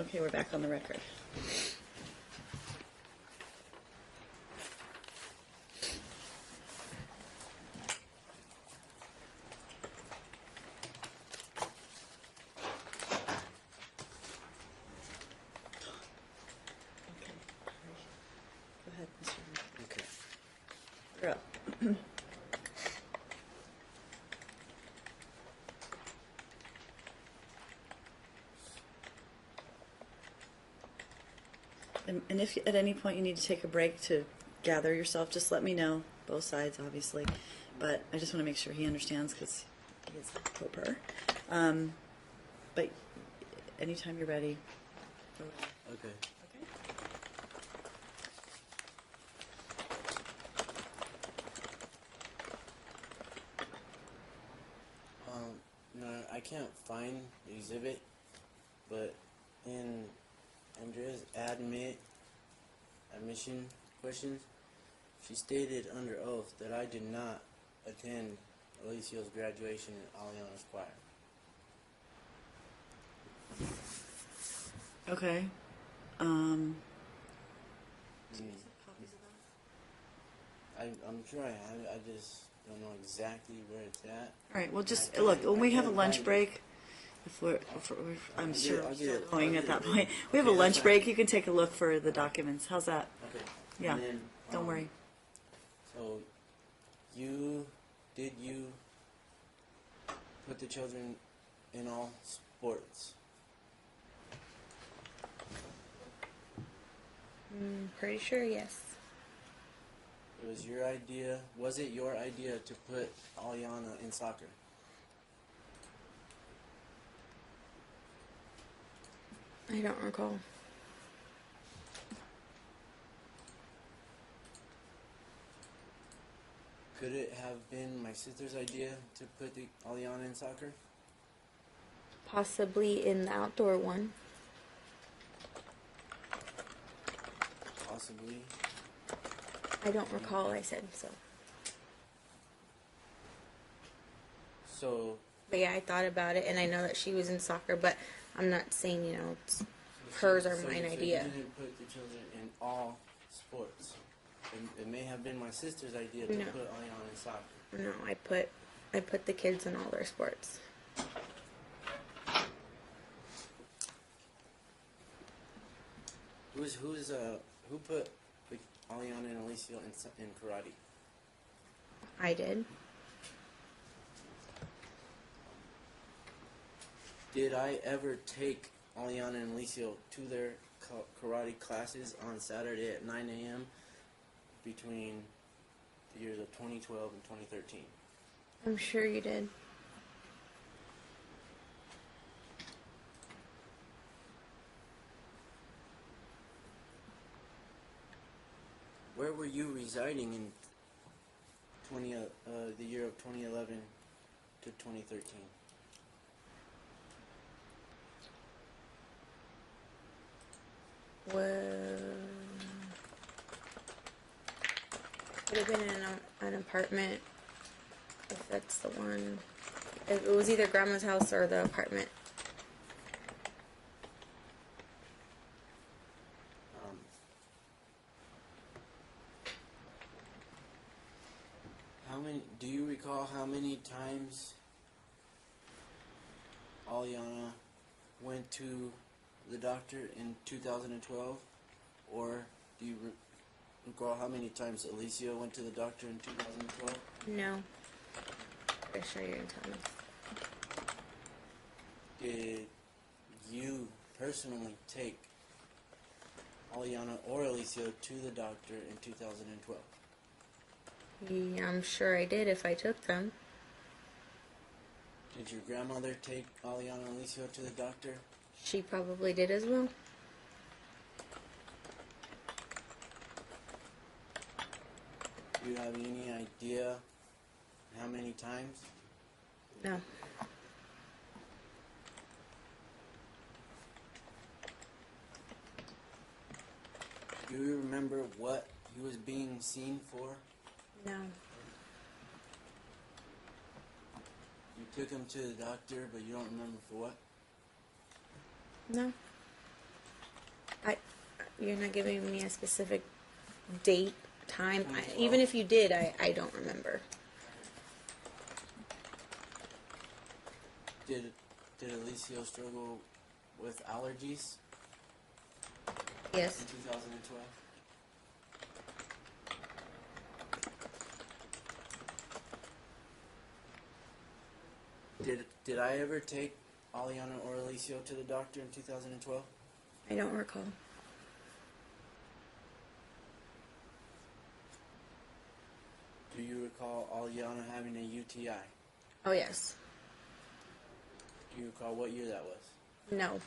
Okay, we're back on the record. Go ahead, Mr. Okay. You're up. And if at any point you need to take a break to gather yourself, just let me know. Both sides, obviously. But I just want to make sure he understands because he is a co-per. But anytime you're ready. Go ahead. Okay. Okay. No, I can't find the exhibit, but in Andrea's admission questions, she stated under oath that I did not attend Alicia's graduation in Aliana's choir. Okay. I'm sure I have it. I just don't know exactly where it's at. All right. Well, just look. When we have a lunch break, I'm sure I'll we're get still it. going I'll at get that it. point. We have a Okay, lunch that's break. fine. You can take a look for the documents. How's that? Okay. Yeah. And then, Don't worry. So, did you put the children in all sports? Pretty sure, yes. It was your idea. Was it your idea to put Aliana in soccer? I don't recall. Could it have been my sister's idea to put Aliana in soccer? Possibly in the outdoor one. Possibly. I don't recall, I said so. So, But yeah, I thought about it, and I know that she was in soccer, but I'm not saying, it's hers or mine idea. You didn't put the children in all sports. It may have been my sister's idea to No. put Aliana in soccer. No, I put the kids in all their sports. Who put Aliana and Alicia in karate? I did. Did I ever take Aliana and Alicia to their karate classes on Saturday at 9 a.m. between the years of 2012 and 2013? I'm sure you did. Where were you residing in the year of 2011 to 2013? Well, would have been in an apartment, if that's the one. It was either grandma's house or the apartment. Do you recall how many times Aliana went to the doctor in 2012? Or do you recall how many times Alicia went to the doctor in 2012? No. I'm sure you didn't tell me. Did you personally take Aliana or Alicia to the doctor in 2012? Yeah, I'm sure I did if I took them. Did your grandmother take Aliana and Alicia to the doctor? She probably did as well. Do you have any idea how many times? No. Do you remember what he was being seen for? No. You took him to the doctor, but you don't remember for what? No. You're not giving me a specific date, time. Well. Even if you did, I don't remember. Did Alicio struggle with allergies Yes. in 2012? Did I ever take Aliana or Alicio to the doctor in 2012? I don't recall. Do you recall Aliana having a UTI? Oh, yes. Do you recall what year that was? No.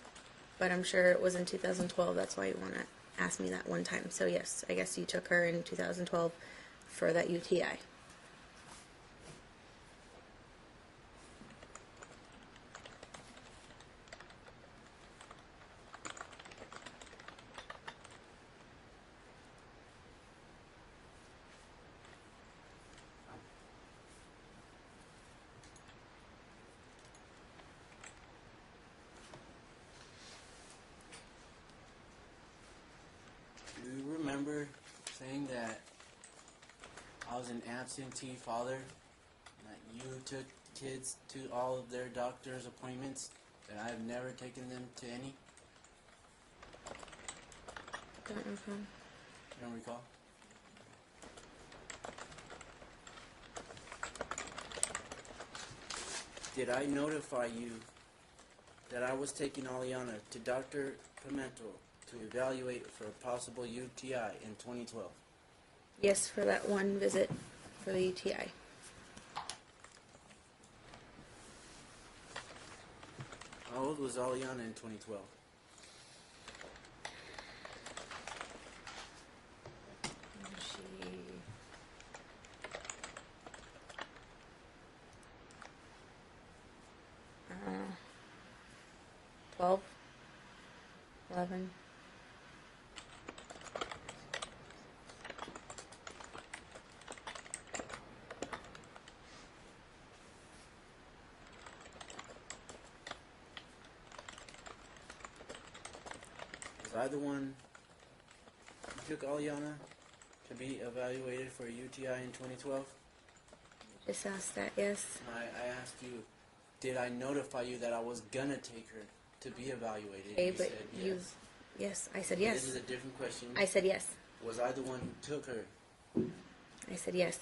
But I'm sure it was in 2012. That's why you want to ask me that one time. So, yes, I guess you took her in 2012 for that UTI. Do you remember saying that I was an absentee father, and that you took kids to all of their doctor's appointments, that I have never taken them to any? Don't recall. You don't recall? Did I notify you that I was taking Aliana to Dr. Pimentel to evaluate for a possible UTI in 2012? Yes, for that one visit for the UTI. How old was Aliana in 2012? She... 12, 11. Was I the one who took Aliana to be evaluated for a UTI in 2012? Just asked that, yes. I asked you, did I notify you that I was gonna take her to be evaluated? Okay, You but said you... yes. Yes, I said This yes. is a different question. I said yes. Was I the one who took her? I said yes.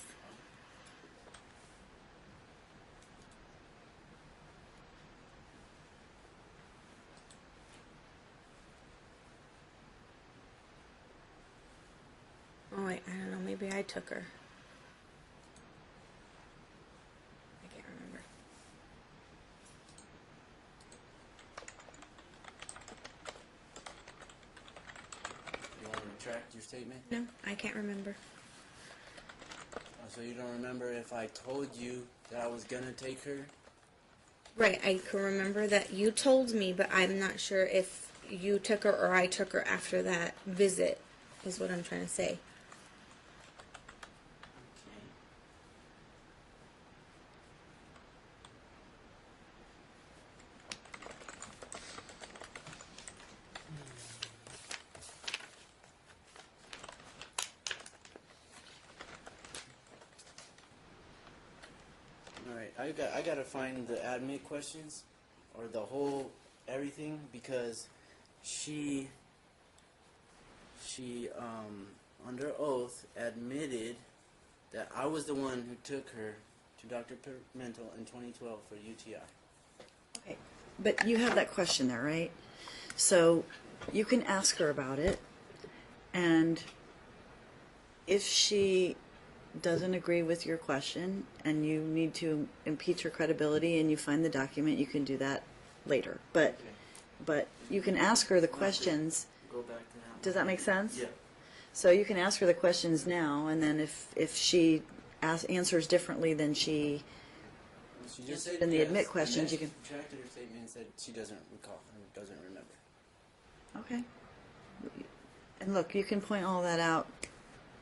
Oh, wait, I don't know. Maybe I took her. I can't remember. You want to retract your statement? No, I can't remember. So you don't remember if I told you that I was gonna take her? Right, I can remember that you told me, but I'm not sure if you took her or I took her after that visit, is what I'm trying to say. Okay. Alright, I gotta find the admit questions, or the whole everything, because she under oath admitted that I was the one who took her to Dr. Pimentel in 2012 for UTI. Okay, but you have that question there, right? So you can ask her about it, and if she doesn't agree with your question and you need to impeach her credibility and you find the document, you can do that later. But Okay. but you can ask her the questions. Go back to now. Does that make sense? Yeah. So you can ask her the questions now, and then if she answers differently than she She just said in the yes, admit and questions, then you she retracted her statement and said she doesn't recall or doesn't remember. Okay. And look, you can point all that out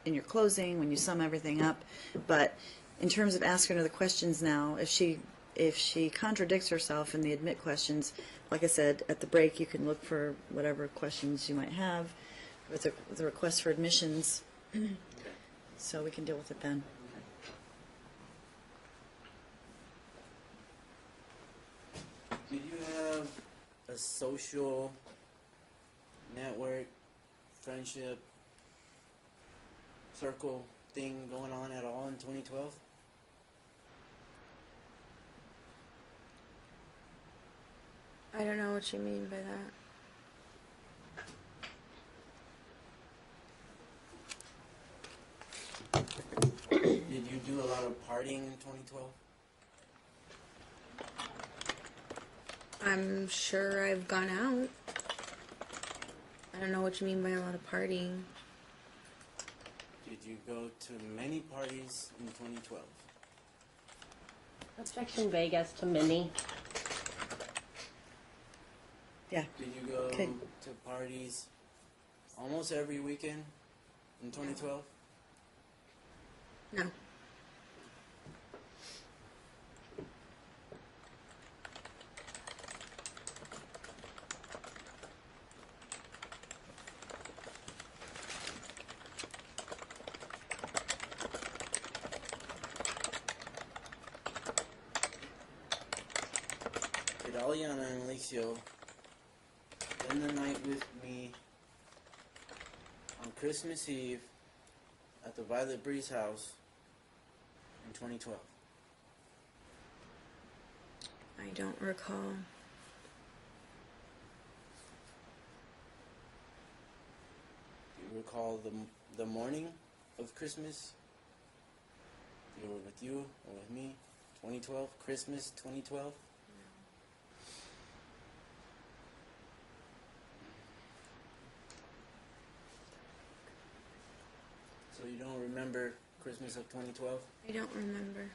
in your closing when you sum everything up, but in terms of asking her the questions now, if she contradicts herself in the admit questions, like I said, at the break you can look for whatever questions you might have. with a request for admissions, so we can deal with it then. Did you have a social network, friendship, circle thing going on at all in 2012? I don't know what you mean by that. Did you do a lot of partying in 2012? I'm sure I've gone out. I don't know what you mean by a lot of partying. Did you go to many parties in 2012? Objection Vegas to mini. Yeah. Did you go Okay. to parties almost every weekend in 2012? No. Did Aliana and Alicio spend the night with me on Christmas Eve at the Violet Breeze house in 2012? I don't recall. Do you recall the morning of Christmas? You were with you or with me? 2012? Christmas 2012? So you don't remember Christmas of 2012? I don't remember.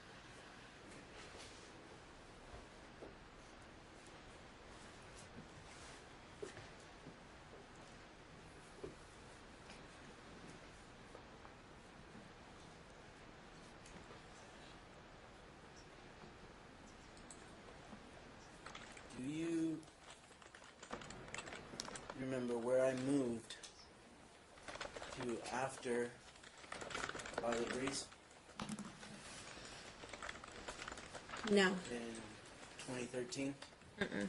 Do you remember where I moved to after Violet Breeze No. in 2013? Mm-mm.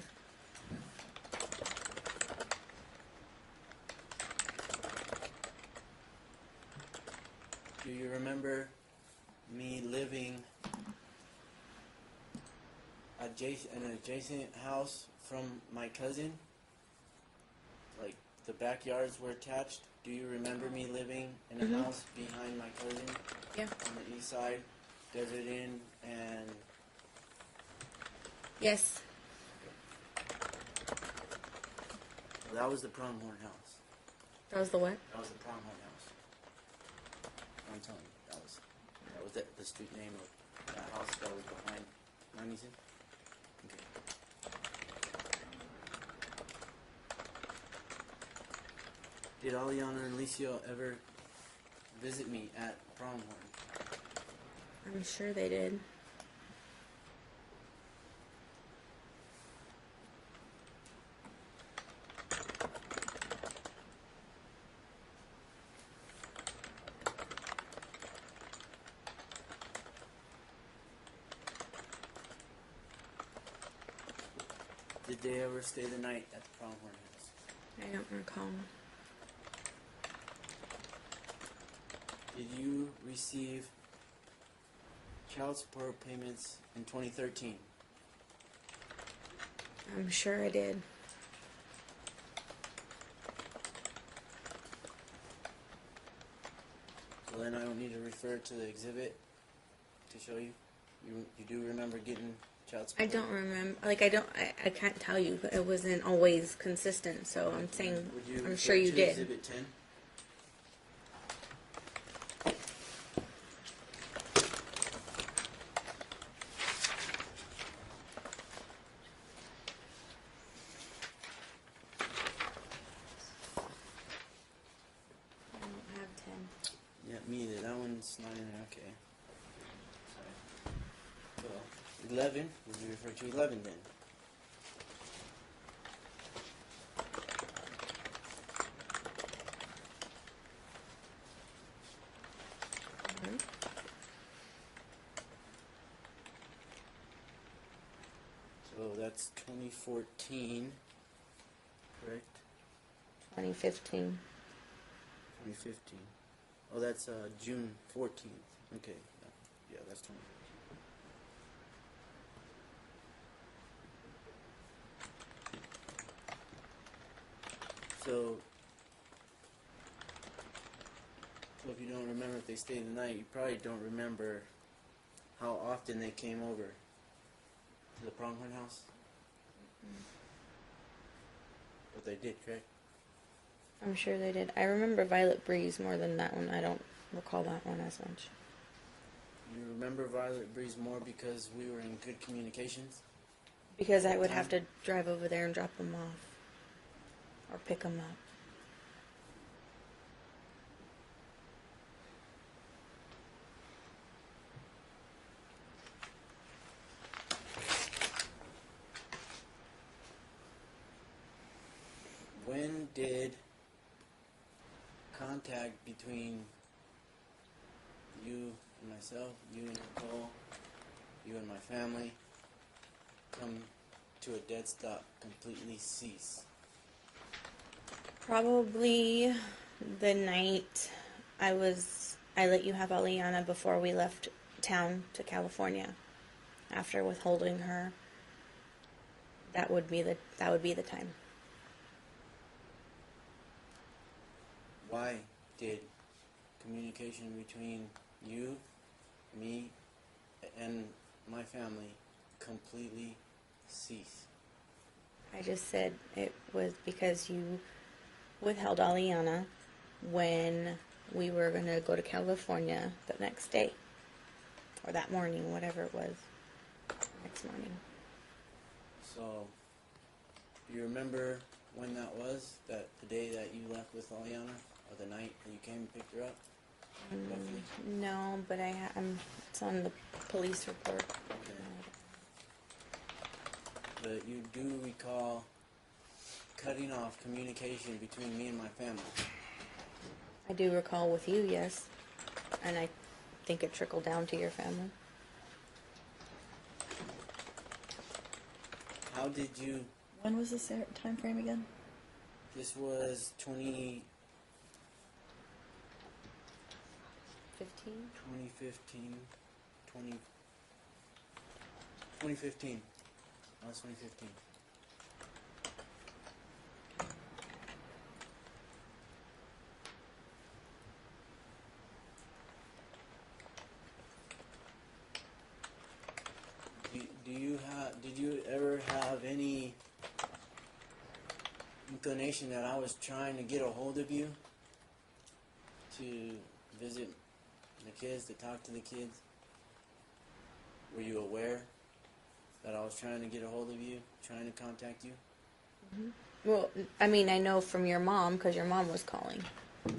Do you remember me living in an adjacent house from my cousin? Like the backyards were attached. Do you remember me living in a Mhm. house behind my cousin Yeah. on the east side, Desert Inn, and Yes. that was the Pronghorn house. That was the what? That was the Pronghorn house. I'm telling you, that was the street name of that house that was behind Mamie's. Okay. Did Aliana and Alicio ever visit me at Pronghorn? I'm sure they did. Did they ever stay the night at the Pronghorn house? I don't recall. Did you receive child support payments in 2013? I'm sure I did. So then I don't need to refer to the exhibit to show you? You do remember getting child I support? don't remember. Like, I can't tell you, but it wasn't always consistent, so I'm saying, Would you I'm refer sure you to did. Exhibit 10? I don't have 10. Yeah, me either. That one's not in there. Okay. Sorry. Well, 11. Would you refer to 11 then? that's 2014, correct? 2015. 2015. Oh, that's June 14th. Okay, yeah, that's 20. So if you don't remember if they stayed the night, you probably don't remember how often they came over to the Pronghorn house. But they did, correct? I'm sure they did. I remember Violet Breeze more than that one. I don't recall that one as much. You remember Violet Breeze more because we were in good communications? Because I would have to drive over there and drop them off. Or pick them up. When did contact between you and myself, you and Nicole, you and my family, come to a dead stop, completely cease? Probably the night I let you have Aliana before we left town to California. After withholding her, that would be the time. Why did communication between you, me, and my family completely cease? I just said it was because you withheld Aliana when we were going to go to California the next day. Or that morning, whatever it was. Next morning. So, do you remember when that was? That the day that you left with Aliana? Or the night that you came and picked her up? Roughly? No, but it's on the police report. Okay. But you do recall cutting off communication between me and my family? I do recall with you, yes. And I think it trickled down to your family. How did you... When was this time frame again? This was 2015. 2015. That was 2015. Did you ever have any inclination that I was trying to get a hold of you to visit the kids, to talk to the kids? Were you aware that I was trying to get a hold of you, trying to contact you? Mm-hmm. Well, I mean, I know from your mom, because your mom was calling. You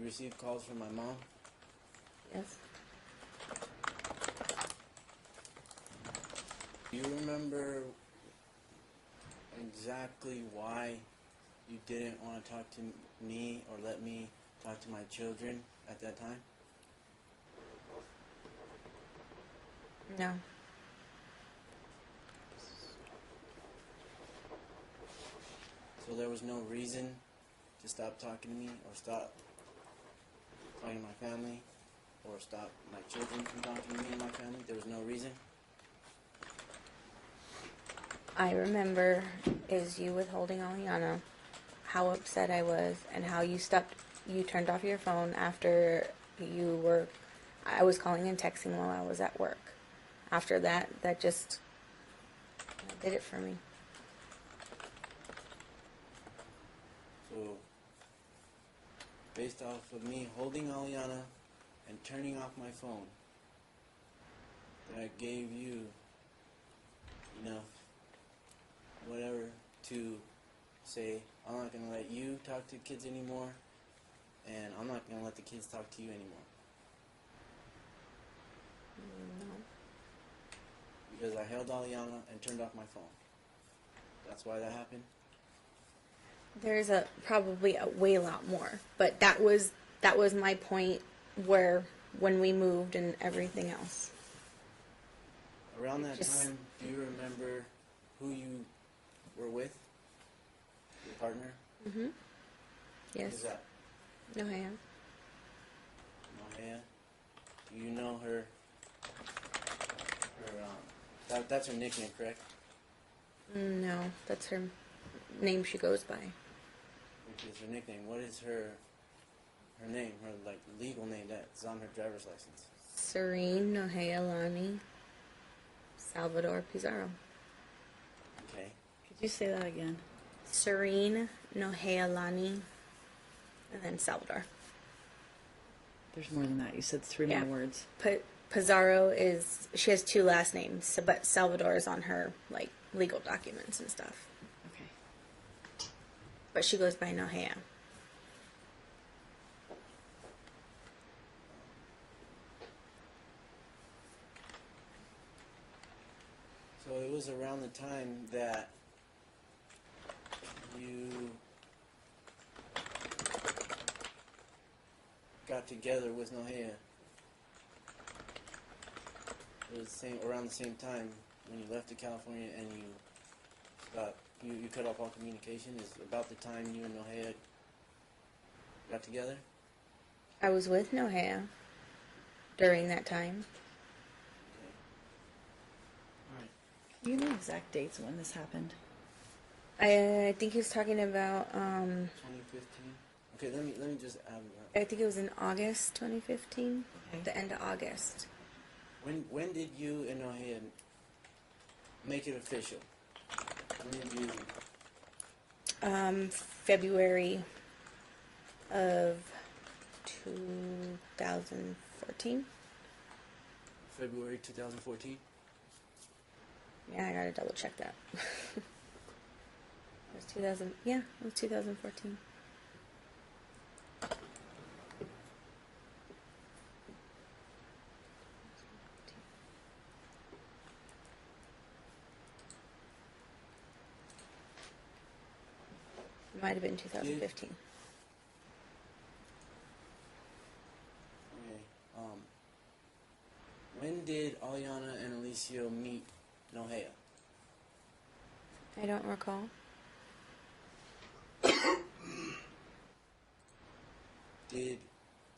received calls from my mom? Yes. Do you remember exactly why you didn't want to talk to me or let me talk to my children at that time? No. So there was no reason to stop talking to me or stop talking to my family or stop my children from talking to me and my family? There was no reason? I remember is you withholding Aliana, how upset I was, and how you turned off your phone after I was calling and texting while I was at work. After that just did it for me. So, based off of me holding Aliana and turning off my phone, that gave you enough whatever to say, I'm not going to let you talk to kids anymore, and I'm not going to let the kids talk to you anymore. No. Because I held Aliana and turned off my phone. That's why that happened? There's probably a way lot more, but that was my point when we moved and everything else. Around that Just- time, do you remember who you were with? Your partner? Mhm. Yes. Who's that? No hand. Maya? Do you know her? That's her nickname, correct? No, that's her name she goes by. Which is her nickname. What is her name? Her like legal name that's on her driver's license? Serene Nohealani Salvador Pizarro. Okay. Could you say that again? Serene Nohealani, and then Salvador. There's more than that. You said three Yeah. more words. Pizarro is, she has two last names, but Salvador is on her like legal documents and stuff. Okay. But she goes by Nohea. So it was around the time that you got together with Nohea. It was around the same time when you left to California and you stopped. You cut off all communication. Is about the time you and Nohea got together. I was with Nohea during that time. Alright. Do you know exact dates when this happened? I think he was talking about 2015. Okay, let me just add that. I think it was in August 2015. Okay. The end of August. When did you and Nohea make it official? When did you? February of 2014. February 2014. Yeah, I gotta double check that. It was 2000. Yeah, it was 2014. It might have been 2015. Okay. When did Aliana and Alicio meet Nohea? I don't recall. Did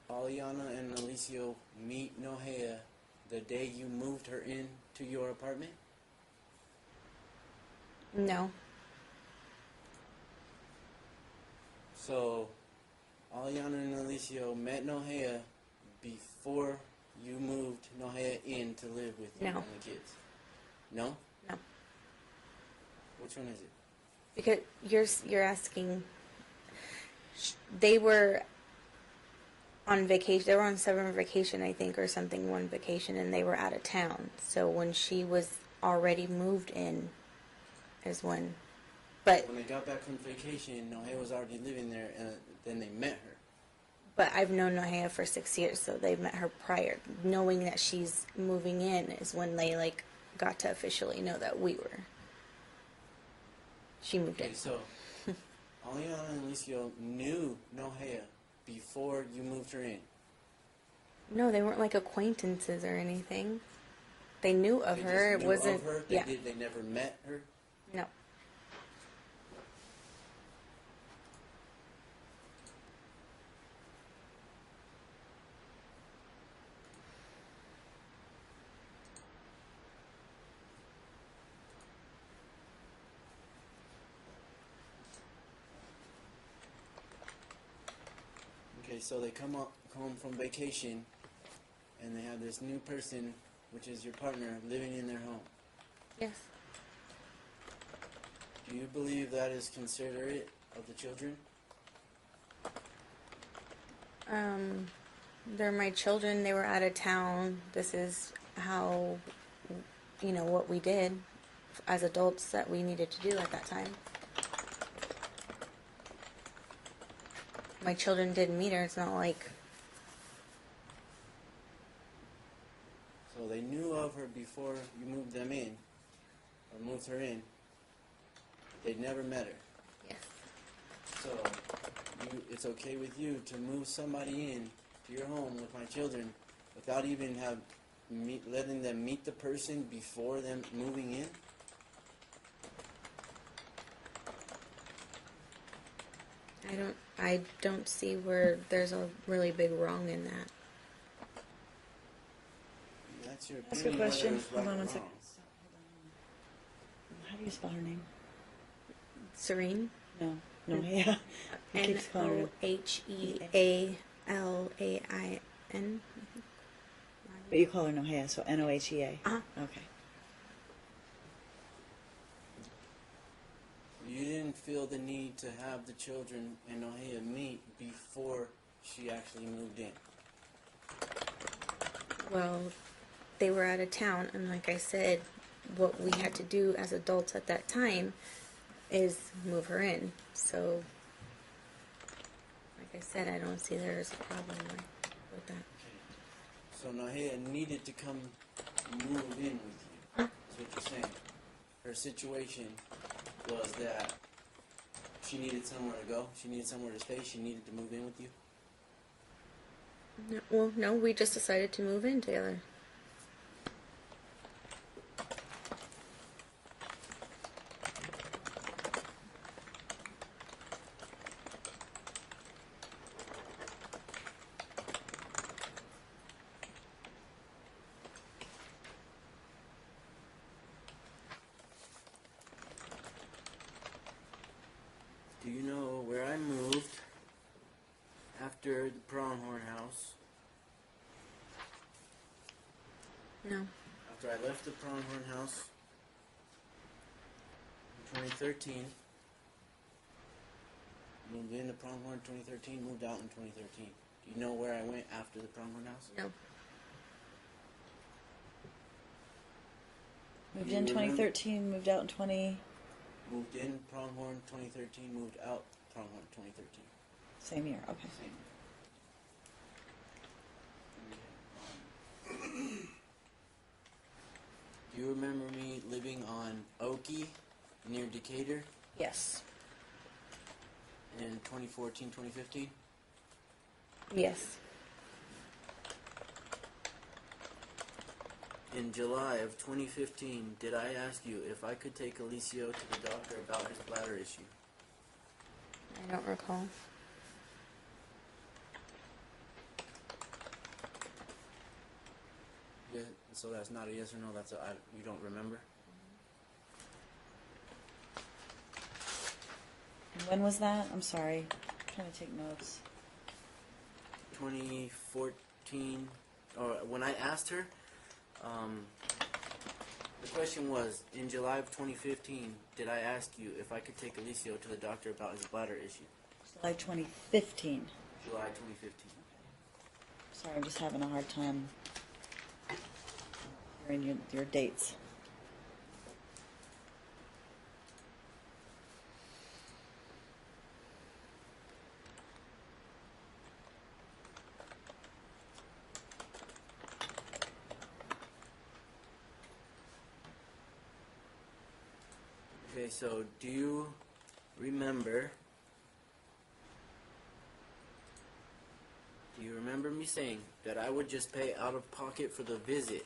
Aliana and Alicio meet Nohea the day you moved her in to your apartment? No. So, Aliana and Alicio met Nohea before you moved Nohea in to live with you No. and the kids? No? No. Which one is it? Because you're asking. They were on vacation. They were on summer vacation, I think, or something. One vacation, and they were out of town. So when she was already moved in, is when. But When they got back from vacation, Nohea was already living there, and then they met her. But I've known Nohea for 6 years, so they've met her prior. Knowing that she's moving in is when they like got to officially know that we were. She moved Okay, in. so Aliana and Alicio knew Nohea before you moved her in. No, they weren't like acquaintances or anything. They knew of They her. just It knew wasn't. of her. Yeah. They never met her. No. Okay, so they come home from vacation, and they have this new person, which is your partner, living in their home. Yes. Do you believe that is considerate of the children? They're my children. They were out of town. This is how, what we did as adults that we needed to do at that time. My children didn't meet her. It's not like. So they knew of her before you moved them in, or moved her in. They'd never met her. Yes. So it's okay with you to move somebody in to your home with my children without even letting them meet the person before them moving in? I don't see where there's a really big wrong in that. That's your Ask a opinion, question. whether it's Hold right on or one wrong. second. How do you spell her name? Serene? No. No, yeah. He keeps calling her. Nohealain. But you call her Nohea, so Nohea. Uh-huh. Okay. You didn't feel the need to have the children and Nohea meet before she actually moved in. Well, they were out of town, and like I said, what we had to do as adults at that time is move her in. So, like I said, I don't see there's a problem with that. So Nohea needed to come move in with you. That's what you're saying. Her situation was that she needed somewhere to go. She needed somewhere to stay. She needed to move in with you. No, well, no, we just decided to move in together. Do you know where I moved after the Pronghorn house? No. After I left the Pronghorn house in 2013, moved into Pronghorn 2013, moved out in 2013. Do you know where I went after the Pronghorn house? No. Moved You in remember? 2013, moved out in 20... Moved in Pronghorn 2013, moved out Pronghorn 2013. Same year, okay. Same. Do you remember me living on Okie near Decatur Yes. in 2014, 2015? Yes. In July of 2015, did I ask you if I could take Alicio to the doctor about his bladder issue? I don't recall. Yeah, so that's not a yes or no, that's a you don't remember? When was that? I'm sorry. I'm trying to take notes. 2014, or when I asked her, the question was, in July of 2015, did I ask you if I could take Alicio to the doctor about his bladder issue? July 2015. July 2015. Sorry, I'm just having a hard time hearing your dates. Okay, so do you remember me saying that I would just pay out of pocket for the visit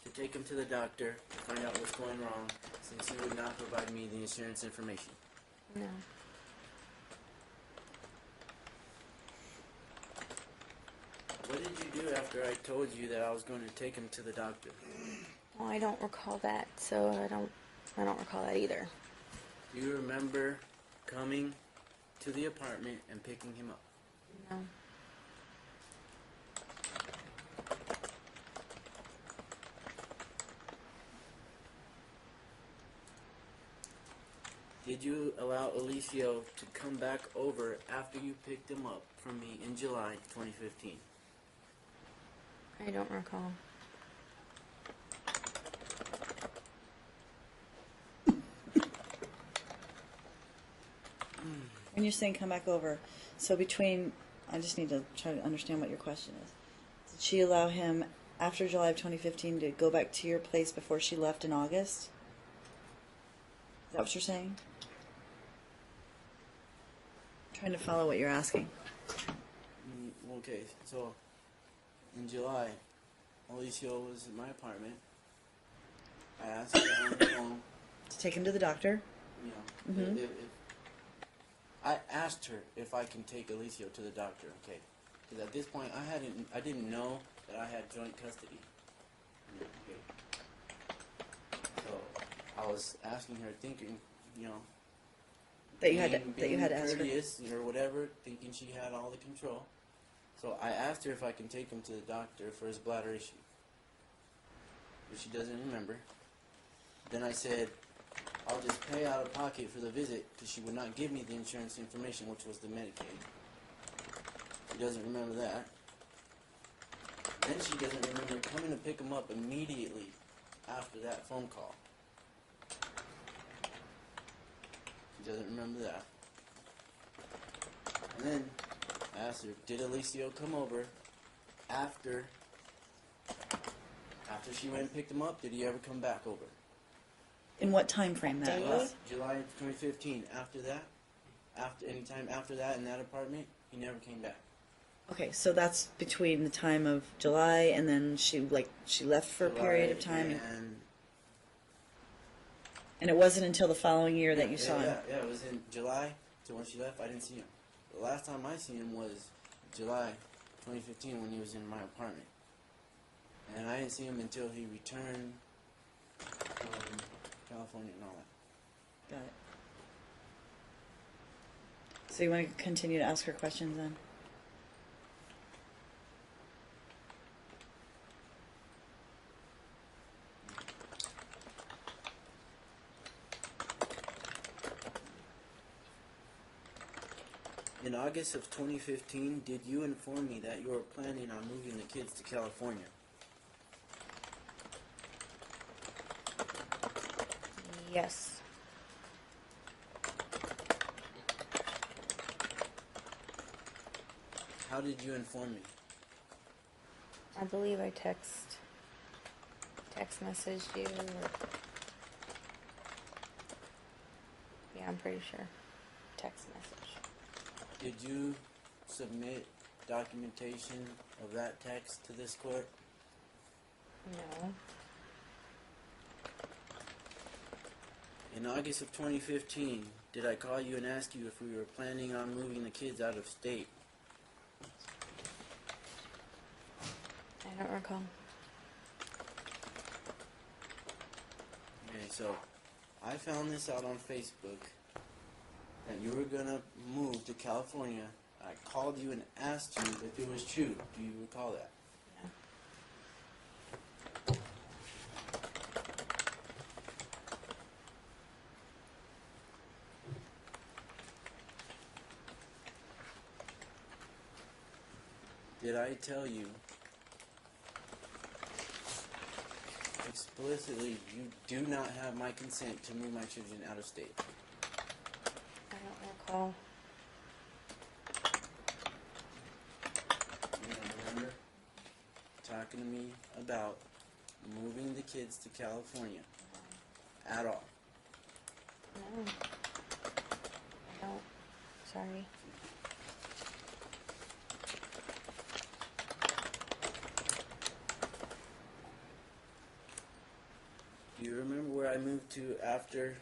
to take him to the doctor to find out what's going wrong, since you would not provide me the insurance information? No. What did you do after I told you that I was going to take him to the doctor? Well, I don't recall that, so I don't recall that either. Do you remember coming to the apartment and picking him up? No. Did you allow Alicio to come back over after you picked him up from me in July 2015? I don't recall. When you're saying come back over, so between, I just need to try to understand what your question is. Did she allow him after July of 2015 to go back to your place before she left in August? Is that what you're saying? I'm trying to follow what you're asking. Okay, so in July, Alicia was in my apartment, I asked her on the phone, To take him to the doctor. you know, Mhm. if I asked her if I can take Alicia to the doctor, okay? Because at this point, I didn't know that I had joint custody. Okay. So I was asking her, thinking, you know, That you had to ask her. courteous or whatever, thinking she had all the control. So I asked her if I can take him to the doctor for his bladder issue, but she doesn't remember. Then I said, I'll just pay out of pocket for the visit because she would not give me the insurance information, which was the Medicaid. She doesn't remember that. Then she doesn't remember coming to pick him up immediately after that phone call. She doesn't remember that. And then I asked her, did Alicia come over after she went and picked him up? Did he ever come back over? In what time frame that Day? was? July 2015. After that, any time after that in that apartment, he never came back. Okay, so that's between the time of July and then she left for a period of time, and it wasn't until the following year that you saw him. Yeah, it was in July. So when she left, I didn't see him. The last time I seen him was July 2015 when he was in my apartment, and I didn't see him until he returned from California and all that. Got it. So you want to continue to ask her questions then? In August of 2015, did you inform me that you were planning on moving the kids to California? Yes. How did you inform me? I believe I text messaged you. Yeah, I'm pretty sure. Text message. Did you submit documentation of that text to this court? No. In August of 2015, did I call you and ask you if we were planning on moving the kids out of state? I don't recall. Okay, so I found this out on Facebook that you were gonna move to California. I called you and asked you if it was true. Do you recall that? Yeah. Did I tell you explicitly you do not have my consent to move my children out of state? I don't recall. You don't remember talking to me about moving the kids to California at all? No. I don't. Sorry. Do you remember where I moved to after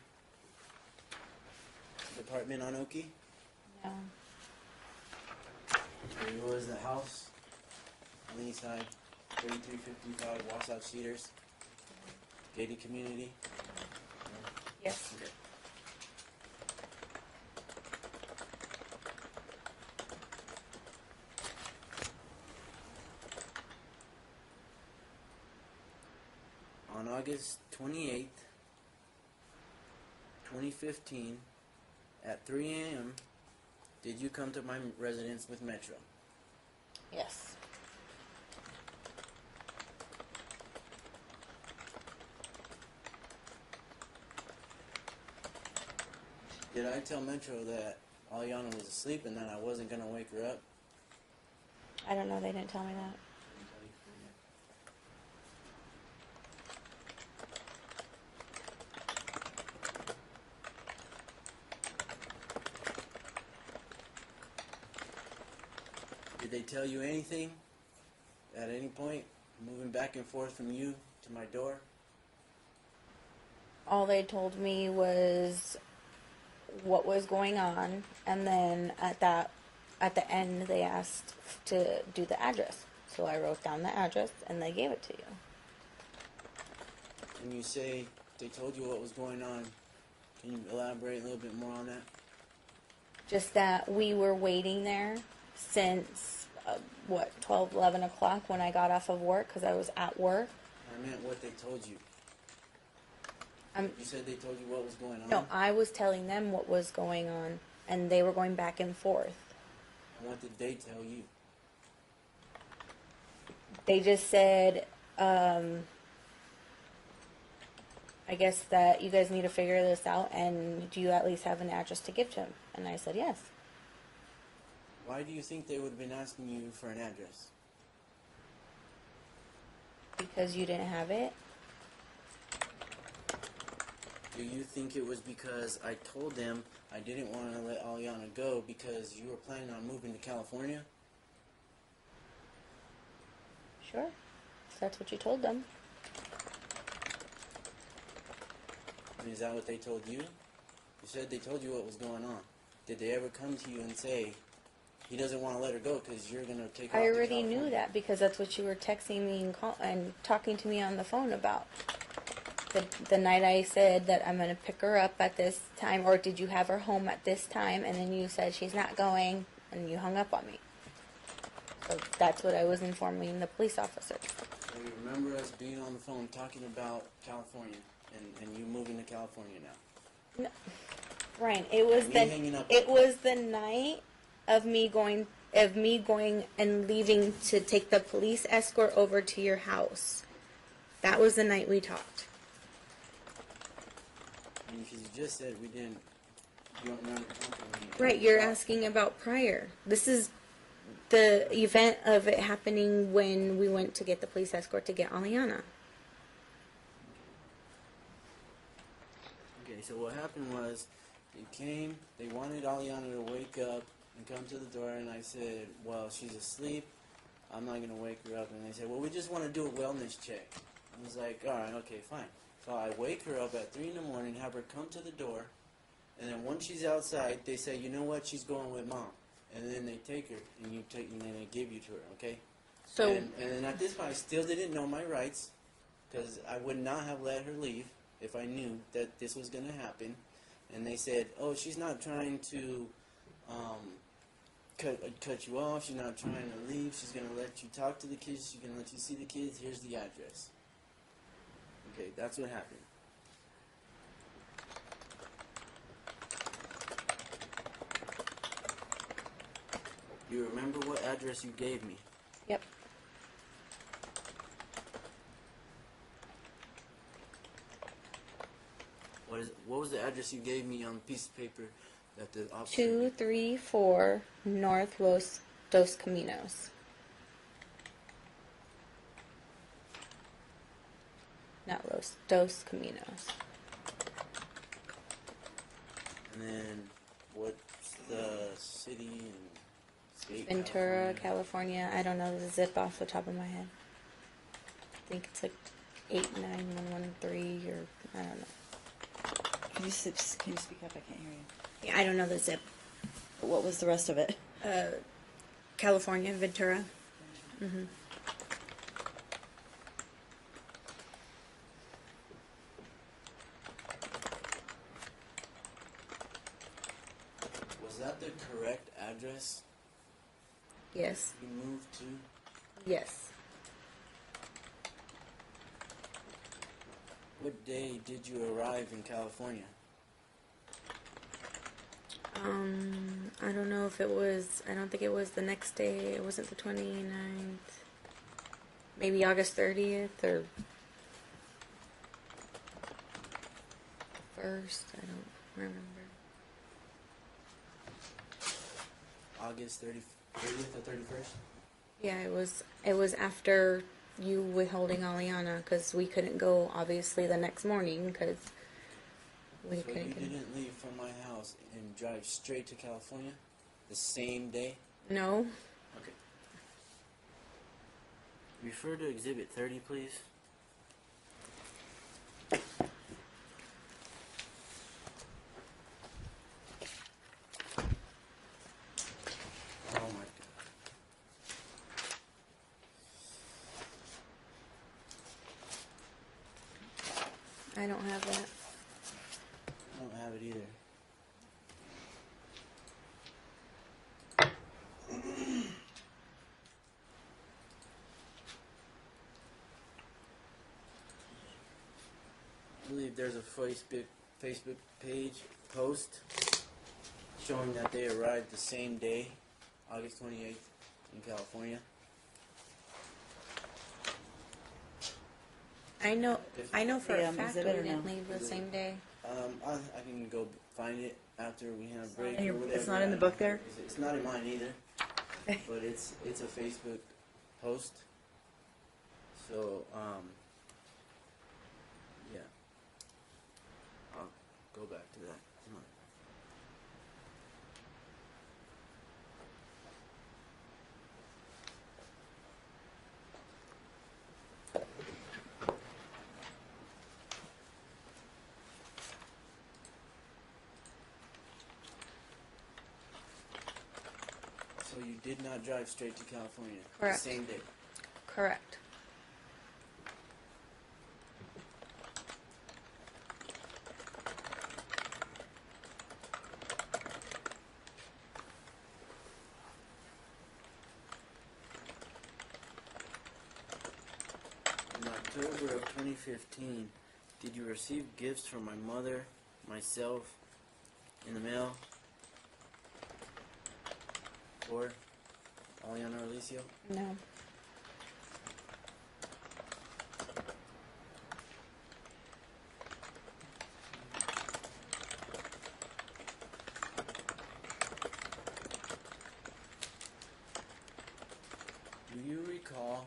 the apartment on Oki? No. It was the house on the east side, 3355 Wasatch Cedars, gated community. Yes. Okay. On August 28th, 2015, at 3 a.m., did you come to my residence with Metro? Yes. Did I tell Metro that Aliana was asleep and that I wasn't going to wake her up? I don't know. They didn't tell me that. Did they tell you anything at any point moving back and forth from you to my door? All they told me was what was going on, and then at the end they asked to do the address. So I wrote down the address and they gave it to you. When you say they told you what was going on, can you elaborate a little bit more on that? Just that we were waiting there since 12, 11 o'clock when I got off of work because I was at work. I meant what they told you. Um, You said they told you what was going on? No, I was telling them what was going on, and they were going back and forth. And what did they tell you? They just said, I guess that you guys need to figure this out, and do you at least have an address to give to him? And I said, yes. Why do you think they would have been asking you for an address? Because you didn't have it. Do you think it was because I told them I didn't want to let Aliana go because you were planning on moving to California? Sure. If that's what you told them. And is that what they told you? You said they told you what was going on. Did they ever come to you and say, he doesn't want to let her go because you're going to take her I off to already knew California? that because that's what you were texting me and talking to me on the phone about. The night I said that I'm going to pick her up at this time, or did you have her home at this time, and then you said she's not going, and you hung up on me. So that's what I was informing the police officer. So you remember us being on the phone talking about California and you moving to California now? No, Ryan, it was Me hanging up. it was the night of me going and leaving to take the police escort over to your house. That was the night we talked. Because you just said you don't remember talking. Right, you're asking about prior. This is the event of it happening when we went to get the police escort to get Aliana. Okay, so what happened was they wanted Aliana to wake up and come to the door, and I said, well, she's asleep, I'm not going to wake her up. And they said, well, we just want to do a wellness check. I was like, all right, okay, fine. So I wake her up at 3 in the morning, have her come to the door, and then once she's outside, they say, you know what, she's going with mom. And then they take her, and then they give you to her, okay? So, And then at this point, I still didn't know my rights, because I would not have let her leave if I knew that this was going to happen. And they said, oh, she's not trying to cut you off. She's not trying to leave. She's going to let you talk to the kids. She's going to let you see the kids. Here's the address. Okay, that's what happened. Do you remember what address you gave me? yep. What was the address you gave me on the piece of paper that the officer... 234 North Los Dos Caminos. Not Los Dos Caminos. And then what's the city and state? Ventura, California. I don't know the zip off the top of my head. I think it's like 89113 or I don't know. Can you speak up? I can't hear you. Yeah, I don't know the zip. What was the rest of it? California, Ventura. Mm-hmm. Was that the correct address Yes. you moved to? Yes. What day did you arrive in California? I don't know if it was, I don't think it was the next day. It wasn't the 29th. Maybe August 30th or 1st. I don't remember. August 30th or 31st? Yeah, it was after you withholding Aliana because we couldn't go obviously the next morning because we So couldn't you get. didn't leave from my house and drive straight to California the same day? No. Okay. Refer to Exhibit 30, please. Oh my God. I don't have that. I don't have it either. I believe there's a Facebook page post showing that they arrived the same day, August 28th, in California. I know for a fact we exhibit or didn't no? leave the same day. I can go find it after we have a break in or your- whatever. it's not in the book there? It's not in mine either, but it's a Facebook post. So yeah, I'll go back to that. Come on. So you did not drive straight to California? Correct. The same day? Correct. In October of 2015, did you receive gifts from my mother, myself, in the mail? Or Aliana Alicio? No. Do you recall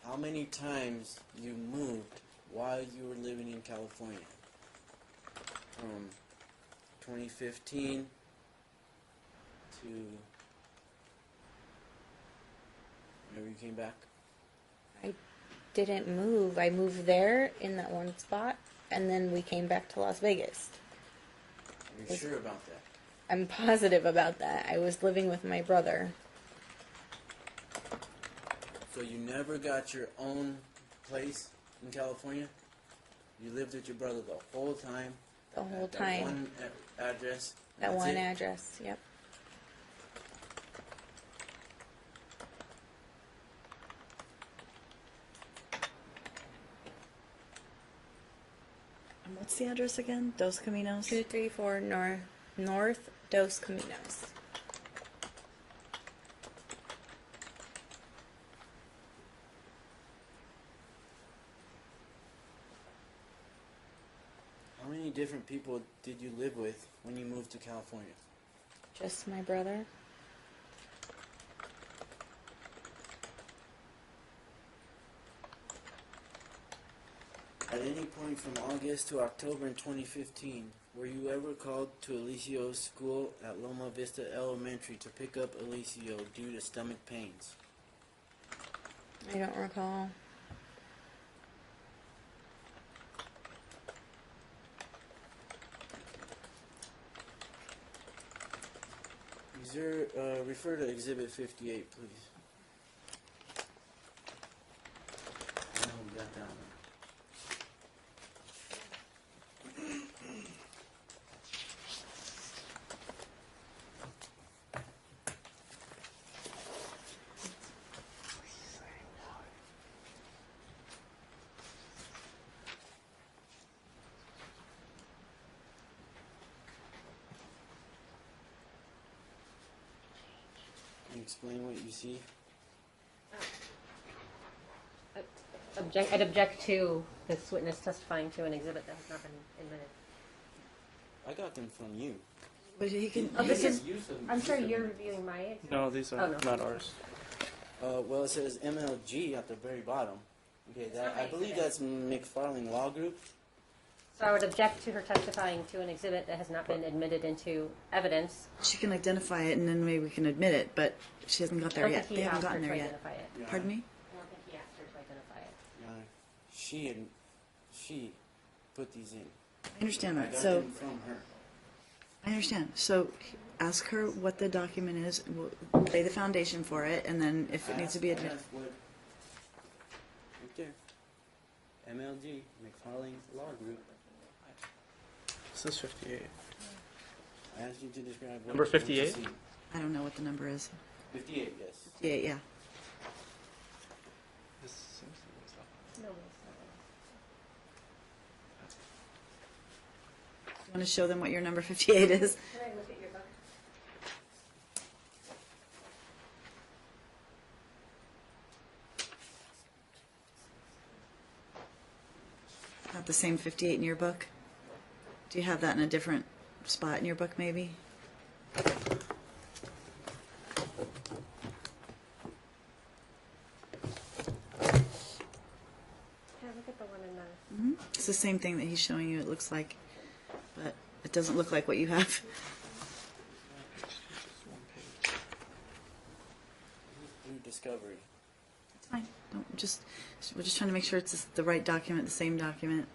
how many times you moved while you were living in California? From 2015 to whenever you came back? I didn't move. I moved there in that one spot, and then we came back to Las Vegas. Are you sure about that? I'm positive about that. I was living with my brother. So you never got your own place in California? You lived with your brother the whole time? The whole at time. That one address? That That's one it? address, yep. And what's the address again? Dos Caminos? 234 North Dos Caminos. How many different people did you live with when you moved to California? Just my brother. At any point from August to October in 2015, were you ever called to Alicio's school at Loma Vista Elementary to pick up Alicio due to stomach pains? I don't recall. Refer to Exhibit 58, please. I know we got that one. Can you explain what you see? I'd object to this witness testifying to an exhibit that has not been admitted. I got them from you. But he can. Oh, this is. I'm sorry, you're reviewing my exhibit. No, these are Oh, no. not ours. Well, it says MLG at the very bottom. Okay, that I believe that's McFarling Law Group. So I would object to her testifying to an exhibit that has not been admitted into evidence. She can identify it, and then maybe we can admit it. But she hasn't got I there don't yet. think They he haven't asked her gotten to there yet. identify it. Pardon me? I don't think he asked her to She put these in. I understand I that. got So them from her. I understand. So ask her what the document is. We'll lay the foundation for it, and then if it needs to be I adjusted. asked what, right there. MLG, McFarlane Law Group. This is 58. I asked you to describe what Number what you 58? see. I don't know what the number is. 58, yes. Yeah, yeah. This seems to be stuff. No, You want to show them what your number 58 is? Can I look at your book? Not the same 58 in your book? Do you have that in a different spot in your book, maybe? Yeah, look at the one in the. It's the same thing that he's showing you, it looks like. But it doesn't look like what you have. Through discovery. It's fine. We're just trying to make sure it's the right document, the same document.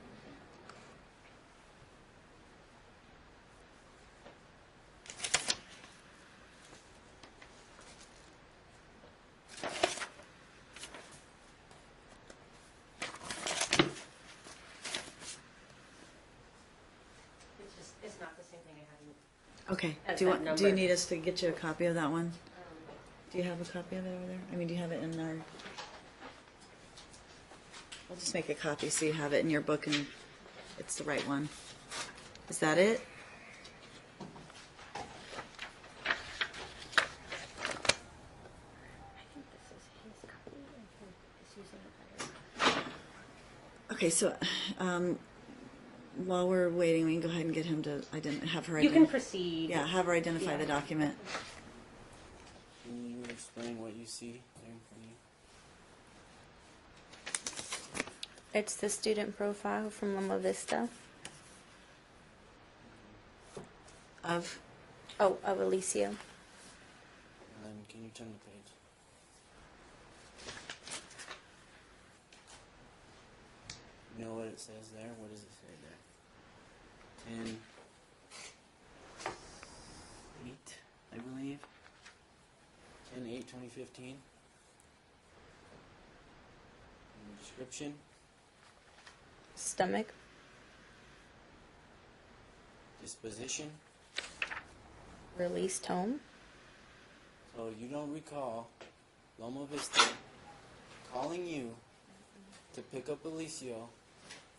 It's not the same thing I have in. Okay. At Do you that want? Do you number. need us to get you a copy of that one? Do you have a copy of it over there? I mean, do you have it in our? I'll just make a copy so you have it in your book and it's the right one. Is that it? I think this is his copy. He's using it better. Okay, so while we're waiting, we can go ahead and get him to have her. You can proceed. Yeah, have her identify Yeah. the document. Can you explain what you see there in front of you? It's the student profile from Loma Vista. Of Oh, of Alicia. And then can you turn the page? You know what it says there? What does it say there? 10/8, I believe. 10/8/2015. And the description. Stomach. Disposition. Released home. So you don't recall Loma Vista calling you to pick up Alicio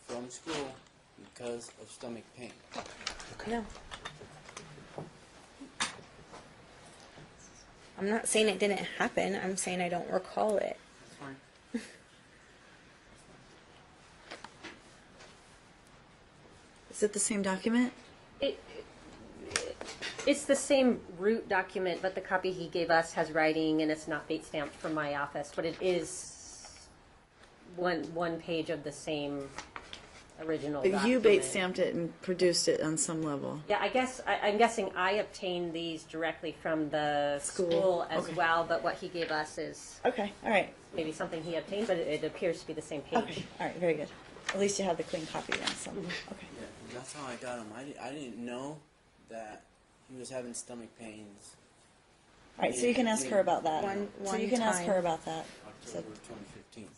from school because of stomach pain. No. I'm not saying it didn't happen. I'm saying I don't recall it. That's fine. is it the same document? It's the same root document, but the copy he gave us has writing and it's not date stamped from my office, but it is one page of the same original But document. you bait stamped it and produced it on some level. Yeah, I'm guessing I obtained these directly from the school as Okay. well, but what he gave us is Okay, all right. maybe something he obtained, but it appears to be the same page. Okay, all right, very good. At least you have the clean copy then. So, okay. Yeah, that's how I got him. I didn't know that he was having stomach pains. All right, so you can ask her about that. So you One can ask time. her about that. So, October 2015.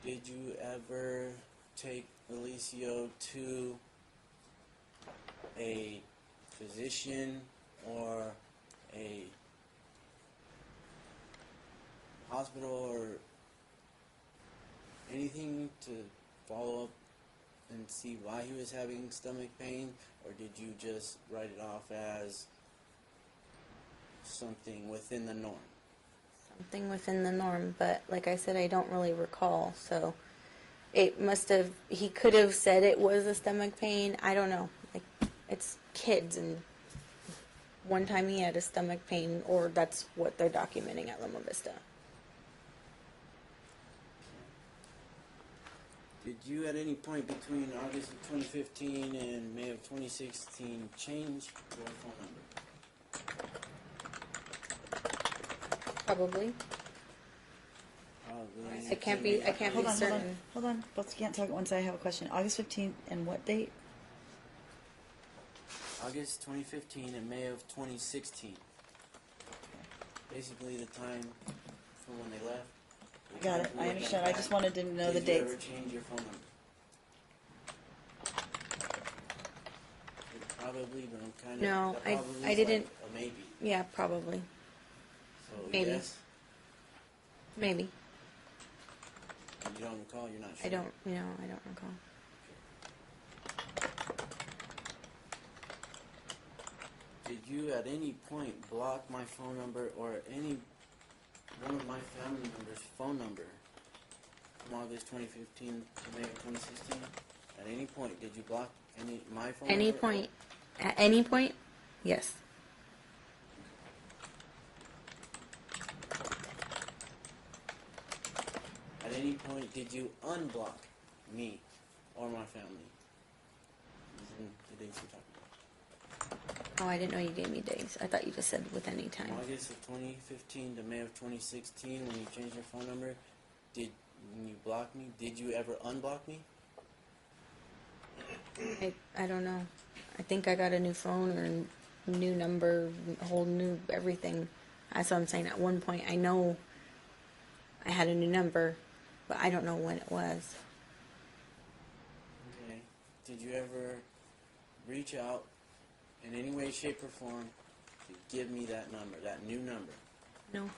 Did you ever take Alicio to a physician or a hospital or anything to follow up and see why he was having stomach pain, or did you just write it off as something within the norm? Something within the norm, but like I said, I don't really recall. So it must have, he could have said it was a stomach pain. I don't know. Like, it's kids, and one time he had a stomach pain, or that's what they're documenting at Loma Vista. Did you at any point between August of 2015 and May of 2016 change your phone number? Probably. Probably. I can't be Hold on, certain. hold on. Both can't talk at once. I have a question. August 15th and what date? August 2015 and May of 2016. Basically the time from when they left. the Got time it. when I they understand. got I just back. wanted to know the Did you dates. ever change your phone number? Probably, but I'm kind of. No, that I probably is didn't- Like a maybe. Yeah, probably. So Maybe. yes. Maybe. You don't recall. You're not sure. I don't recall. Did you at any point block my phone number or any one of my family members' phone number from August 2015 to May of 2016? At any point, did you block my phone Any number? point, at any point, yes. At any point, did you unblock me or my family? These are the dates we're talking about. Oh, I didn't know you gave me days. I thought you just said with any time. From August of 2015 to May of 2016, when you changed your phone number, when you block me, did you ever unblock me? I don't know. I think I got a new phone or new number, a whole new everything. That's what I'm saying. At one point, I know I had a new number, but I don't know when it was. Okay. Did you ever reach out in any way, shape, or form to give me that number, that new number? No.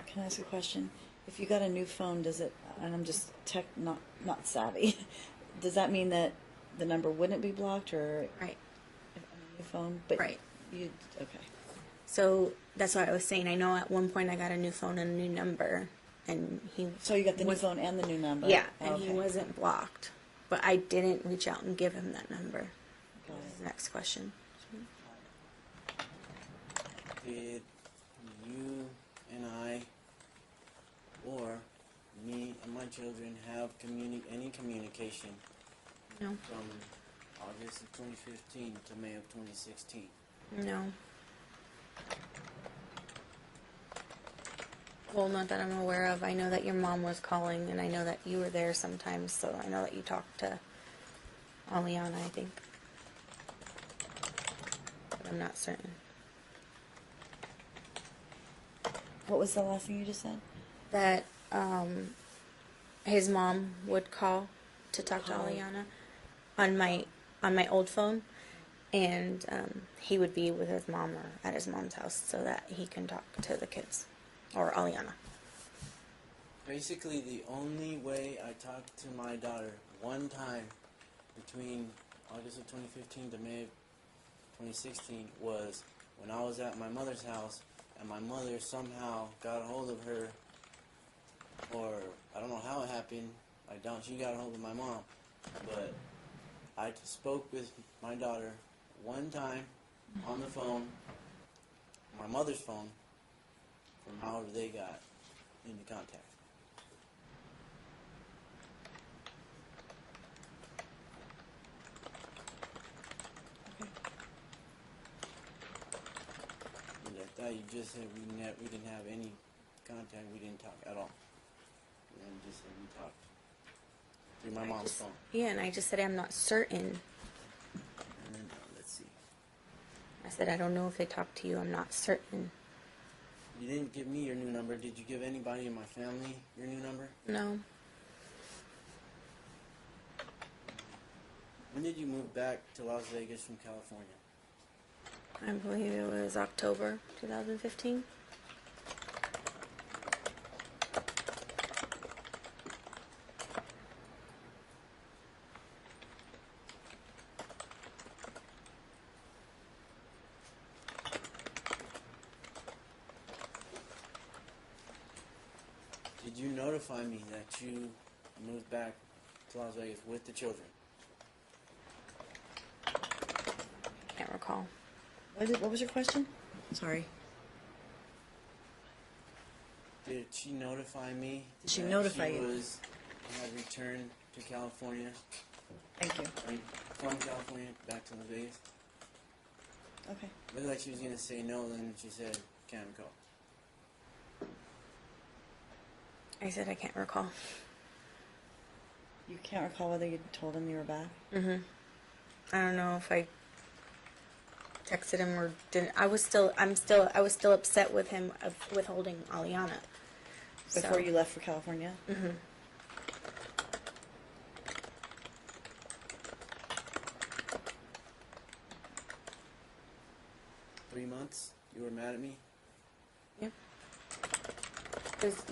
Can I ask a question? If you got a new phone, does it? And I'm just not savvy. Does that mean that the number wouldn't be blocked, or Right. on a new phone? But Right. You okay? So that's what I was saying. I know at one point I got a new phone and a new number, and he. So you got the new was- phone and the new number. Yeah, and he Okay. wasn't blocked, but I didn't reach out and give him that number. Got What is it. the next question? Did you and I, or me and my children, have any communication No. from August of 2015 to May of 2016? No. Well, not that I'm aware of. I know that your mom was calling, and I know that you were there sometimes, so I know that you talked to Aliana, I think. But I'm not certain. What was the last thing you just said? That his mom would call to talk to Oh. Aliana on my old phone, and he would be with his mom or at his mom's house so that he can talk to the kids or Aliana. Basically, the only way I talked to my daughter one time between August of 2015 to May of 2016 was when I was at my mother's house, and my mother somehow got a hold of her, or I don't know how it happened. She got a hold of my mom, but I spoke with my daughter one time on the phone, my mother's phone, from however they got into contact. And I thought you just said we didn't have any contact. We didn't talk at all. And then just said we talked through my mom's phone. Yeah, and I just said I'm not certain. And then let's see. I said I don't know if they talked to you. I'm not certain. You didn't give me your new number. Did you give anybody in my family your new number? No. When did you move back to Las Vegas from California? I believe it was October 2015. Did you notify me that you moved back to Las Vegas with the children? Can't recall. What was your question? Sorry. Did she notify me? Did she that notify she you? had returned to California? Thank you. I mean, from California back to Las Vegas? Okay. It looked like she was going to say no, then she said, can't recall. I said I can't recall. You can't recall whether you told him you were back? I don't know if I texted him or didn't. I was still upset with him of withholding Aliana. Before you left for California? Mm-hmm. 3 months? You were mad at me? Yeah. Because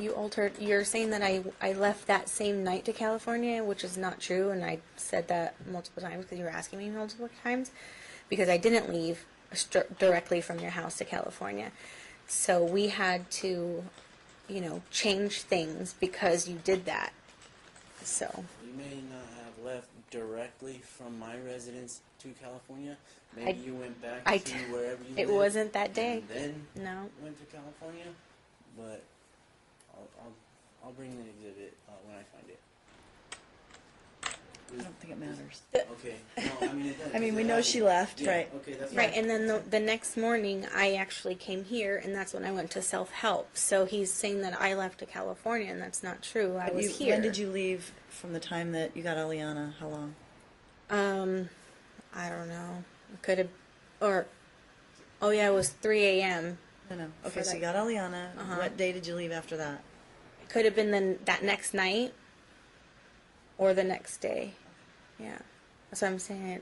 you're saying that I left that same night to California, which is not true, and I said that multiple times because you were asking me multiple times, because I didn't leave directly from your house to California. So we had to, change things because you did that. So. You may not have left directly from my residence to California. Maybe you went back to wherever you It lived, wasn't that day. and then No. went to California. But I'll bring the exhibit when I find it. I don't think it matters. Okay. No, I mean, it does. I mean, we It know happened. she left, Yeah, right? Okay, that's Right, fine. and then the next morning, I actually came here, and that's when I went to self-help. So he's saying that I left to California, and that's not true. I was here. When did you leave from the time that you got Aliana? How long? I don't know. It could have, oh yeah, it was 3 a.m. No. Okay, For so you that- got Aliana. Uh-huh. What day did you leave after that? It could have been that next night, or the next day. Yeah, that's what I'm saying.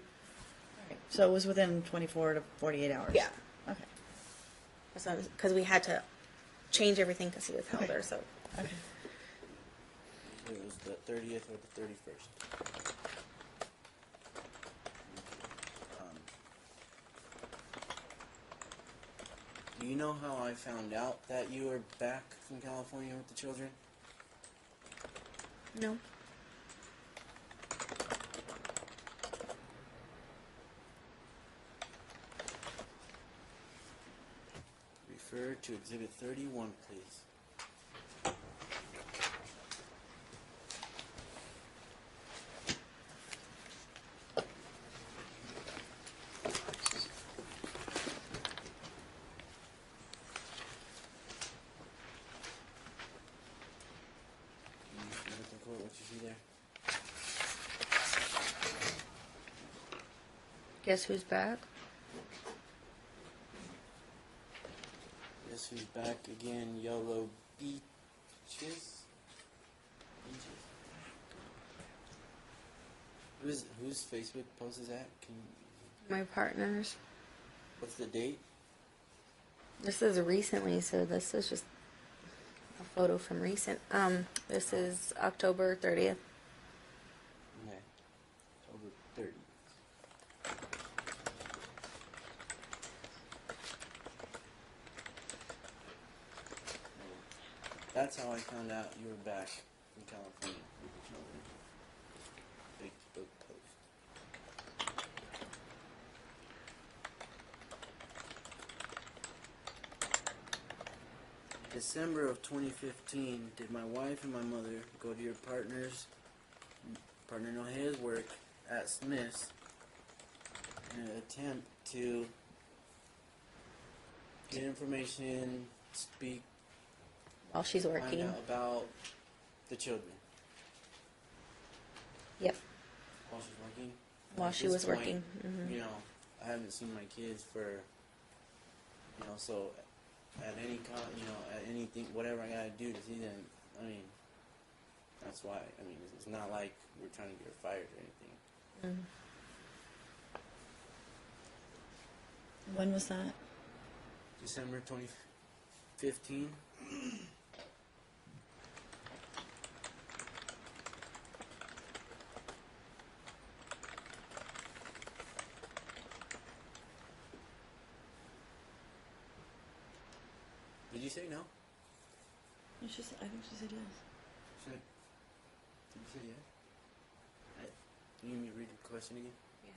So it was within 24 to 48 hours? Yeah. Okay. Because we had to change everything because he was held Okay. there. So Okay. It was the 30th or the 31st. Do you know how I found out that you were back from California with the children? no. Refer to Exhibit 31, please. What you see there? Guess who's back? Guess who's back again? Yellow Beaches? Whose Facebook post is that? My partners. What's the date? This is recently, so this is just a photo from recent. This is October 30th. Okay. October 30th. That's how I found out you were back from California with the children. Facebook post. December of 2015, did my wife and my mother go to your partner Nohea's work at Smith's in an attempt to get information, speak, While she's find working. out about the children Yep. while she's working? While At she this was point, working. Mhm. You know, I haven't seen my kids for, so at any at anything, whatever I gotta do to see them, I mean, that's why. I mean, it's not like we're trying to get her fired or anything. When was that? December 2015. Did you say no? I think she said yes. Did you say yes? You need me to read the question again? Yes.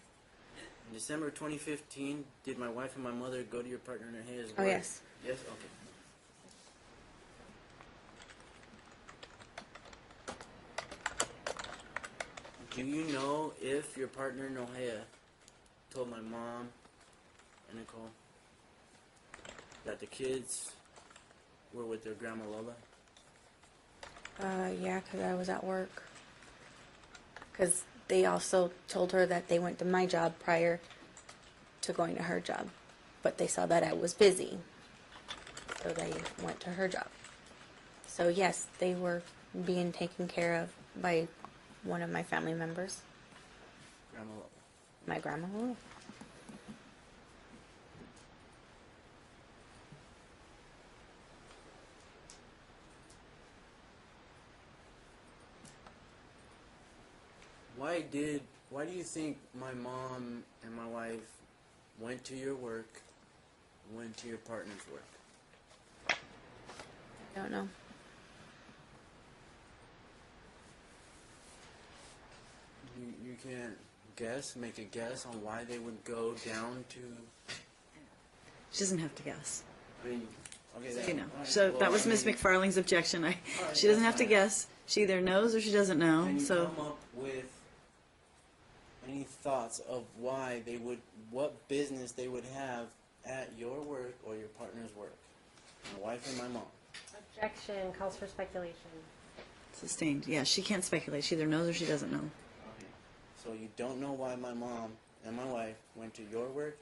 In December 2015, did my wife and my mother go to your partner in his Oh, work? yes. Yes? Okay. Do you know if your partner, Nohea, told my mom and Nicole that the kids were with their grandma Lola? Yeah, because I was at work. Because they also told her that they went to my job prior to going to her job. But they saw that I was busy. So they went to her job. So yes, they were being taken care of by one of my family members, Grandma Lola. my grandma. Lulu. Why do you think my mom and my wife went to your work, went to your partner's work? I don't know. You can't make a guess on why they would go down to, She doesn't have to guess. I mean, okay, You know. all right, So well, that was I Miss mean, McFarling's objection. right, She doesn't that's have to fine. guess. She either knows or she doesn't know. Can you So come up with any thoughts of why they would, what business they would have at your work or your partner's work? My wife and my mom. Objection calls for speculation. sustained. Yeah, she can't speculate. She either knows or she doesn't know. Okay. So you don't know why my mom and my wife went to your work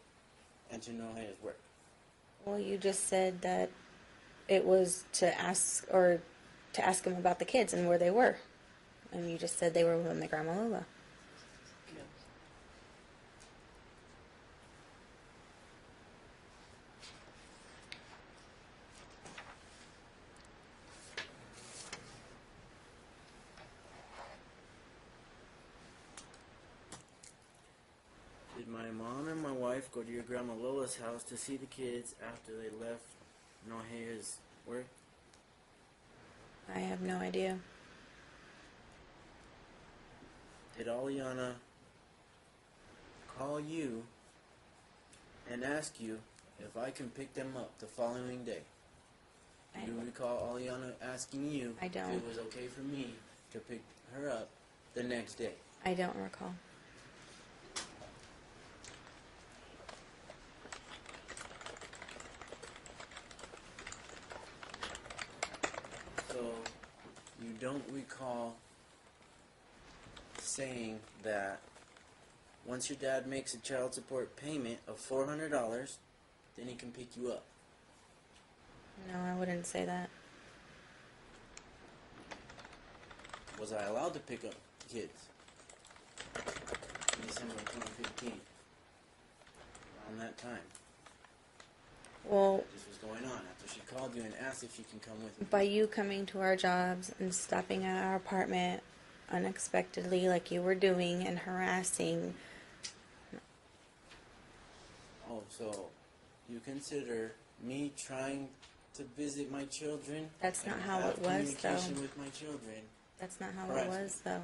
and to Nohea's work. Well, you just said that it was to ask him about the kids and where they were, and you just said they were with my grandma Lola. Did my mom and my wife go to your grandma Lola's house to see the kids after they left Nohea's work? I have no idea. Did Aliana call you and ask you if I can pick them up the following day? Do you recall Aliana asking you I don't. if it was okay for me to pick her up the next day? I don't recall. So, you don't recall saying that once your dad makes a child support payment of $400, then he can pick you up. No, I wouldn't say that. Was I allowed to pick up kids in December of 2015? Around that time. Well, This was going on after she called you and asked if you can come with me. by you coming to our jobs and stopping at our apartment unexpectedly like you were doing and harassing. Oh, so you consider me trying to visit my children? That's not and how have it was, though. communication with my children. That's not how it Harassment. was, though.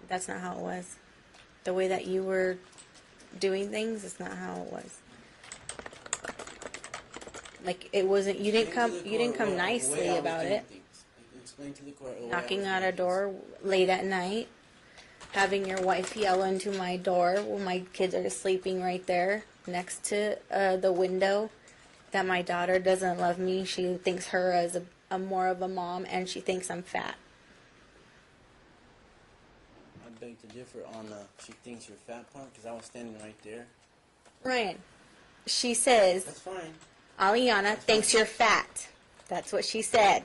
That's not how it was. The way that you were doing things is not how it was. Like, it wasn't, you didn't come The way nicely I was about doing it. things. Explain to the court the way I Knocking was on doing a door late at night, having your wife yell into my door while my kids are sleeping right there next to the window, that my daughter doesn't love me. She thinks her as a more of a mom, and she thinks I'm fat. I beg to differ on the she thinks you're fat part because I was standing right there. Ryan, she says, That's fine. Aliana thinks you're fat. That's what she said.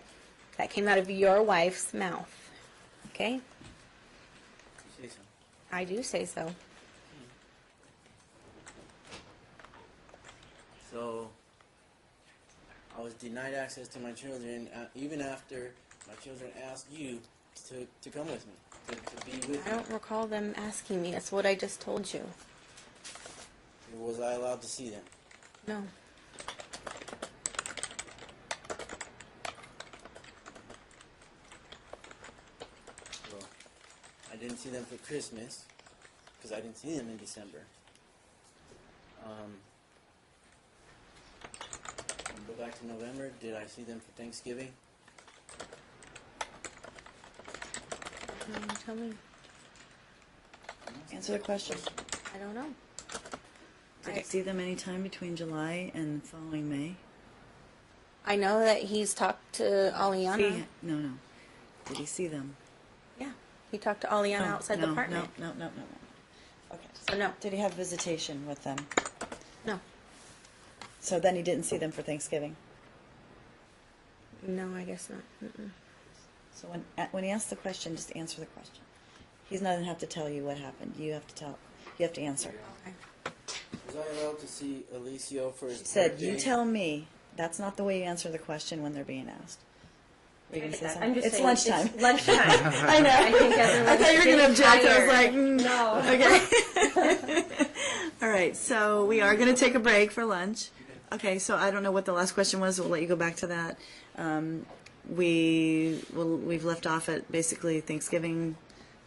That came out of your wife's mouth. Okay? You say so. I do say so. So I was denied access to my children even after my children asked you to come with me, to be with I me. don't recall them asking me. That's what I just told you. Was I allowed to see them? No. didn't see them for Christmas because I didn't see them in December. Go back to November. Did I see them for Thanksgiving? Tell me. Answer the question. I don't know. Did you see them anytime between July and the following May? I know that he's talked to Aliana. No. Did he see them? Yeah, he talked to Aliana outside the apartment. No. Okay. So no. Did he have visitation with them? No. So then he didn't see them for Thanksgiving. No, I guess not. Mm-mm. So when he asks the question, just answer the question. He's not going to have to tell you what happened. You have to tell. You have to answer. Okay. Was I allowed to see Alicio for his He said, birthday? "You tell me." That's not the way you answer the question when they're being asked. Were you going to say something? I'm just It's saying, lunchtime. It's lunchtime. I know. I think everyone's I thought you were going to object. I was like, no. Okay. All right. So we are going to take a break for lunch. Okay. So I don't know what the last question was. We'll let you go back to that. We've left off at basically Thanksgiving.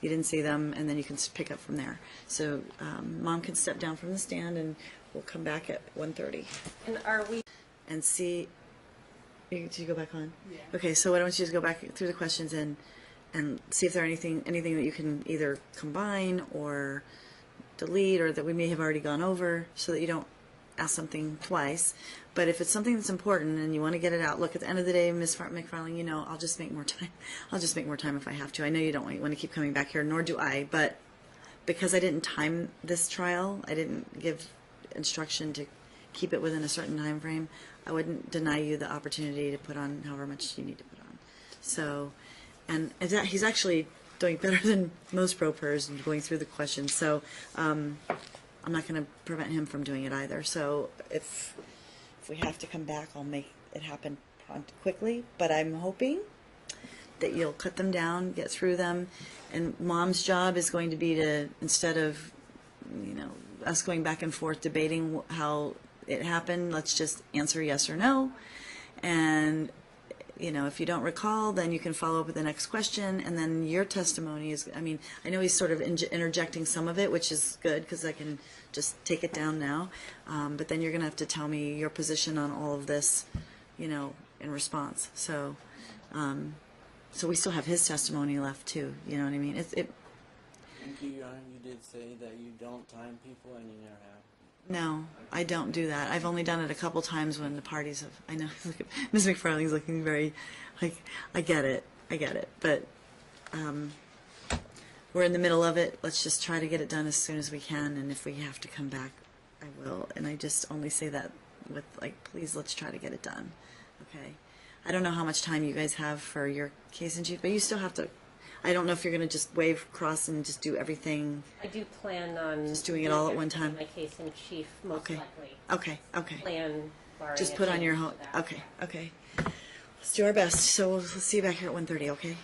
You didn't see them, and then you can pick up from there. So Mom can step down from the stand, and we'll come back at 1:30 And are we? and see. Did you go back on? Yeah. Okay, so why don't you just go back through the questions and see if there are anything that you can either combine or delete, or that we may have already gone over, so that you don't ask something twice. But if it's something that's important and you want to get it out, look, at the end of the day, Ms. McFarling, I'll just make more time. I'll just make more time if I have to. I know you don't want to keep coming back here, nor do I. But because I didn't time this trial, I didn't give instruction to keep it within a certain time frame, I wouldn't deny you the opportunity to put on however much you need to put on. So, and he's actually doing better than most pro pers and going through the questions. So I'm not going to prevent him from doing it either. So if we have to come back, I'll make it happen quickly. But I'm hoping that you'll cut them down, get through them. And Mom's job is going to be to, instead of, us going back and forth debating how it happened, let's just answer yes or no. And, if you don't recall, then you can follow up with the next question. And then your testimony is, I know he's sort of interjecting some of it, which is good because I can just take it down now. But then you're going to have to tell me your position on all of this, in response. So, so we still have his testimony left too. You know what I mean? Thank you, Your Honor. You did say that you don't time people, and you never have. No, I don't do that. I've only done it a couple times when the parties have. I know Ms. McFarling's looking very, like, I get it, but we're in the middle of it. Let's just try to get it done as soon as we can, and if we have to come back, I will. And I just only say that with, please, let's try to get it done. Okay. I don't know how much time you guys have for your case in chief, but you still have to. I don't know if you're going to just wave across and just do everything. I do plan on just doing it all at one time. My case in chief, most likely. Okay. Plan. Just put on your home. Okay. Let's do our best. So we'll see you back here at 1:30. Okay.